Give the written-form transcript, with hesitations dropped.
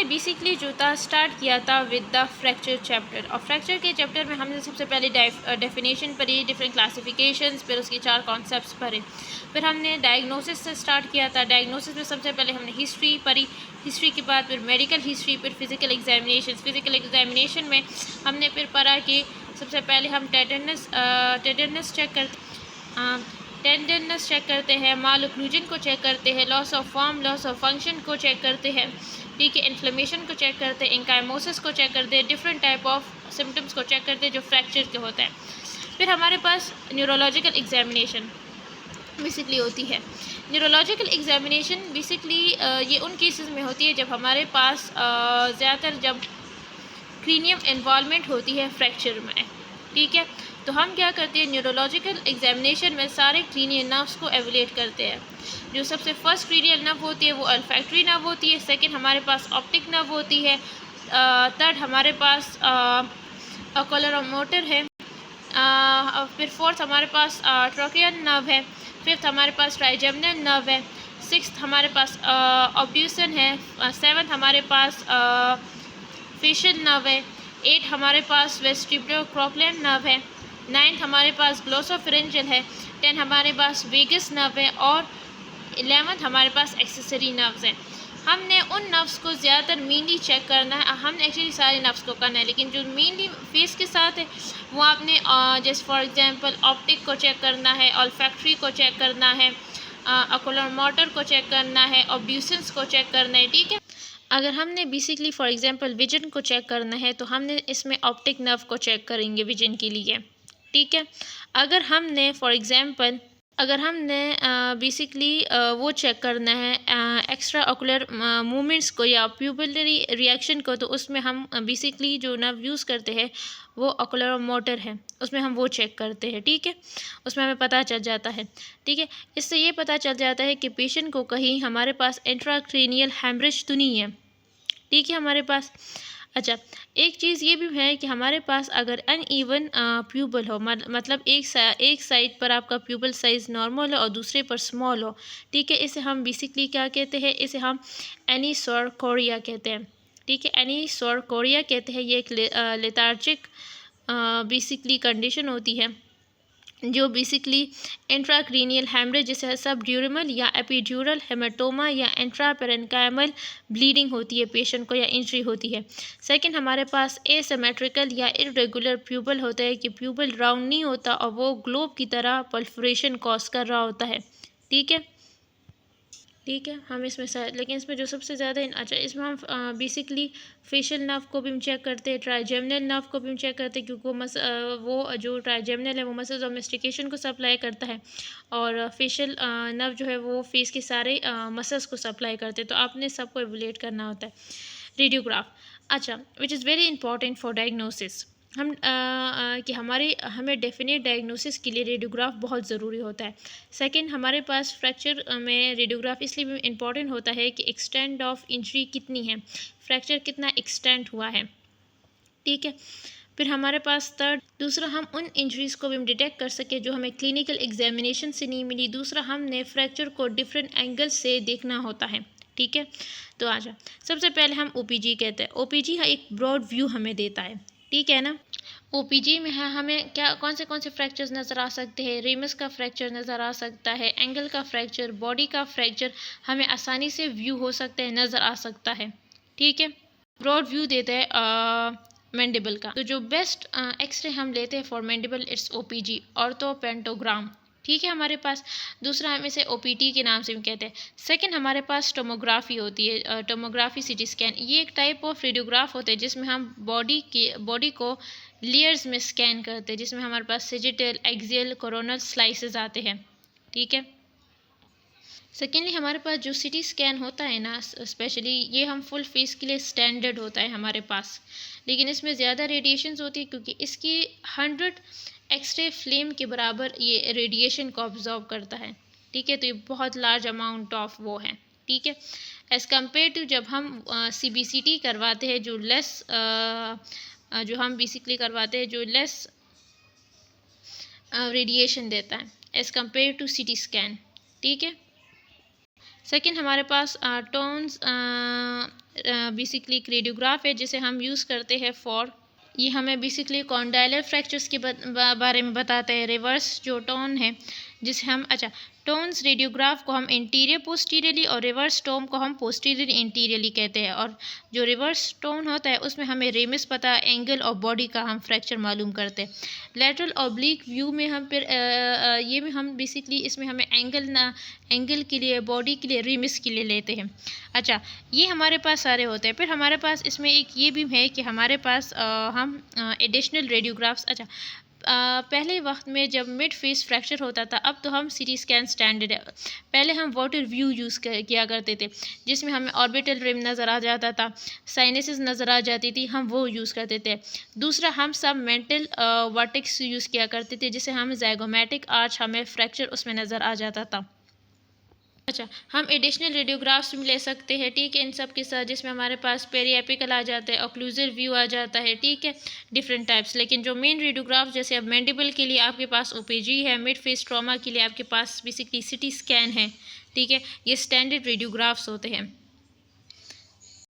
Basically जो था start किया था विद द फ्रैक्चर चैप्टर, और फ्रैक्चर के चैप्टर में हमने सबसे पहले डेफिनेशन पढ़ी, डिफरेंट क्लासिफिकेशंस, फिर उसके 4 कॉन्सेप्ट्स पढ़े। फिर हमने डायग्नोसिस से स्टार्ट किया था। डायग्नोसिस में सबसे पहले हमने हिस्ट्री पढ़ी, हिस्ट्री के बाद फिर मेडिकल हिस्ट्री, फिर फिज़िकल एग्जामिनेशन में हमने फिर पढ़ा कि सबसे पहले हम टेंडरनेस चेक करते हैं, माल ओक्लूजन को चेक करते हैं, loss of form, loss of function को चेक करते हैं, ठीक है, इन्फ्लेमेशन को चेक करते हैं, इंकाइमोसिस को चेक करते हैं, डिफरेंट टाइप ऑफ सिम्टम्स को चेक करते हैं जो फ्रैक्चर के होता है। फिर हमारे पास न्यूरोलॉजिकल एग्जामिनेशन बेसिकली होती है। न्यूरोलॉजिकल एग्जामिनेशन बेसिकली ये उन केसेस में होती है जब हमारे पास ज़्यादातर जब क्रीनियम इन्वॉल्वमेंट होती है फ्रैक्चर में, ठीक है। तो हम क्या करते हैं, न्यूरोलॉजिकल एग्जामिनेशन में सारे क्रीनियल नर्व्स को एवेलुएट करते हैं। जो सबसे फर्स्ट क्रीनियल नर्व होती है वो अल्फैक्टरी नर्व होती है, सेकंड हमारे पास ऑप्टिक नर्व होती है, थर्ड हमारे पास ओकुलोमोटर है, फिर फोर्थ हमारे पास ट्रोकियल नर्व है, फिफ्थ हमारे पास ट्राइजेमिनल नर्व है, सिक्स्थ हमारे पास ऑब्ड्यूसन है, सेवन्थ हमारे पास फेशियल नर्व है, 8 हमारे पास वेस्टिब्युलोकोक्लियर नर्व है, 9 हमारे पास ग्लोसोफिरेंजियल है, 10 हमारे पास वेगस नर्व है, और 11 हमारे पास एक्सेसरी नर्व्स हैं। हमने उन नर्व्स को ज़्यादातर मेनली चेक करना है। हमने एक्चुअली सारे नर्व्स को करना है, लेकिन जो मेनली फेस के साथ है वो आपने जैसे फॉर एग्जांपल ऑप्टिक को चेक करना है, ऑल्फैक्टरी को चेक करना है, ओकुलोमोटर को चेक करना है, ऑब्ड्यूसेंस को चेक करना है, ठीक है। अगर हमने बेसिकली फॉर एग्जांपल विजन को चेक करना है तो हमने इसमें ऑप्टिक नर्व को चेक करेंगे विजन के लिए, ठीक है। अगर हमने फॉर एग्जांपल बेसिकली वो चेक करना है एक्स्ट्रा ऑकुलर मूवमेंट्स को या प्यूपिलरी रिएक्शन को, तो उसमें हम बेसिकली जो नर्व यूज़ करते हैं वो ओकुलोमोटर है, उसमें हम वो चेक करते हैं, ठीक है। उसमें हमें पता चल जाता है, ठीक है। इससे ये पता चल जाता है कि पेशेंट को कहीं हमारे पास इंट्राक्रैनियल हैमरेज तो नहीं है, ठीक है हमारे पास। अच्छा, एक चीज़ ये भी है कि हमारे पास अगर अनइवन प्यूपल हो, मतलब एक साइड पर आपका प्यूपल साइज़ नॉर्मल हो और दूसरे पर स्मॉल हो, ठीक है, इसे हम बेसिकली क्या कहते हैं, इसे हम एनीसोरकोरिया कहते हैं, ठीक है। एनीसोरकोरिया कहते हैं। ये एक लेथार्जिक बेसिकली कंडीशन होती है जो बेसिकली इंट्राक्रीनियल हैमरेज जैसे सब ड्यूरमल या एपिड्यूरल हेमाटोमा या इंट्रापेरेन्काइमल ब्लीडिंग होती है पेशेंट को, या इंजरी होती है। सेकंड हमारे पास एसिमेट्रिकल या इरेगुलर प्यूपल होता है कि प्यूपल राउंड नहीं होता और वो ग्लोब की तरह पल्फोरेशन कॉज कर रहा होता है, ठीक है, ठीक है। हम इसमें लेकिन इसमें जो सबसे ज़्यादा अच्छा, इसमें हम बेसिकली फेशियल नर्व को भी हम चेक करते हैं, ट्राइजेमिनल नर्व को भी हम चेक करते हैं, क्योंकि वो जो ट्राइजेमिनल है वो मसल्स और मेस्टिकेशन को सप्लाई करता है, और फेशियल नर्व जो है वो फेस के सारे मसल्स को सप्लाई करते हैं। तो आपने सबको एवुलेट करना होता है। रेडियोग्राफ, अच्छा, which is very important for diagnosis. कि हमें डेफिनेट डायग्नोसिस के लिए रेडियोग्राफ बहुत ज़रूरी होता है। सेकंड, हमारे पास फ्रैक्चर में रेडियोग्राफ इसलिए भी इम्पॉर्टेंट होता है कि एक्सटेंड ऑफ इंजरी कितनी है, फ्रैक्चर कितना एक्सटेंड हुआ है, ठीक है। फिर हमारे पास दूसरा, हम उन इंजरीज़ को भी हम डिटेक्ट कर सके जो हमें क्लिनिकल एग्जामिनेशन से नहीं मिली। दूसरा, हमने फ्रैक्चर को डिफरेंट एंगल से देखना होता है, ठीक है। तो आजा, सबसे पहले हम ओपीजी कहते हैं। ओपीजी एक ब्रॉड व्यू हमें देता है, ठीक है ना। ओपीजी में है हमें क्या कौन से फ्रैक्चर्स नज़र आ सकते हैं, रेमस का फ्रैक्चर नज़र आ सकता है, एंगल का फ्रैक्चर, बॉडी का फ्रैक्चर हमें आसानी से व्यू हो सकता है, नज़र आ सकता है, ठीक है। ब्रॉड व्यू देता है मैंडिबल का। तो जो बेस्ट एक्सरे हम लेते हैं फॉर मैंडिबल, इट्स ओपीजी, ऑर्थोपेंटोग्राम, ठीक है हमारे पास। दूसरा, हम इसे ओपीटी के नाम से भी कहते हैं। सेकंड, हमारे पास टोमोग्राफी होती है, टोमोग्राफी सिटी स्कैन। ये एक टाइप ऑफ रेडियोग्राफ होता है जिसमें हम बॉडी को लेयर्स में स्कैन करते हैं, जिसमें हमारे पास सेजिटल, एक्सियल, कोरोनल स्लाइसेस आते हैं, ठीक है। सेकेंडली, हमारे पास जो सिटी स्कैन होता है ना, स्पेशली ये हम फुल फेस के लिए स्टैंडर्ड होता है हमारे पास, लेकिन इसमें ज़्यादा रेडिएशंस होती है क्योंकि इसकी 100 एक्सरे फ्लेम के बराबर ये रेडिएशन को ऑब्जॉर्व करता है, ठीक है। तो ये बहुत लार्ज अमाउंट ऑफ वो है, ठीक है, एज़ कम्पेयर टू जब हम CBCT करवाते हैं जो हम बेसिकली करवाते हैं जो लेस रेडिएशन देता है as compare to CT scan, ठीक है। सेकंड हमारे पास टोन्स बेसिकली एक रेडियोग्राफ है जिसे हम यूज़ करते हैं फॉर, ये हमें बेसिकली कॉन्डाइलर फ्रैक्चर्स के बारे में बताता है। रिवर्स जो टोन है जिसे हम टोन्स रेडियोग्राफ को हम इंटीरियर पोस्टीरियरली और रिवर्स टोन को हम पोस्टीरियर इंटीरियरली कहते हैं। और जो रिवर्स टोन होता है उसमें हमें रेमिस पता, एंगल और बॉडी का हम फ्रैक्चर मालूम करते हैं। लेटरल ऑब्लिक व्यू में हम फिर ये में हम बेसिकली इसमें हमें एंगल के लिए, बॉडी के लिए, रेमिस के लिए लेते हैं। ये हमारे पास सारे होते हैं। फिर हमारे पास इसमें एक ये भी है कि हमारे पास हम एडिशनल रेडियोग्राफ्स पहले वक्त में जब मिड फेस फ्रैक्चर होता था, अब तो हम सीटी स्कैन स्टैंडर्ड है। पहले हम वाटर व्यू यूज़ किया करते थे जिसमें हमें ऑर्बिटल रिम नज़र आ जाता था, साइनसेस नज़र आ जाती थी, हम वो यूज़ करते थे। दूसरा हम सब मेंटल वर्टेक्स यूज़ किया करते थे जिसे हम ज़ाइगोमैटिक आर्च, हमें फ्रैक्चर उसमें नज़र आ जाता था। हम एडिशनल रेडियोग्राफ्स भी ले सकते हैं, ठीक है, इन सब के साथ, जिसमें हमारे पास पेरिएपिकल आ जाता है, ऑक्लूजर व्यू आ जाता है, ठीक है, डिफरेंट टाइप्स। लेकिन जो मेन रेडियोग्राफ जैसे अब मैंडिबल के लिए आपके पास ओपीजी है, मिड फेस ट्रॉमा के लिए आपके पास बेसिकली सिटी स्कैन है, ठीक है, ये स्टैंडर्ड रेडियोग्राफ्स होते हैं।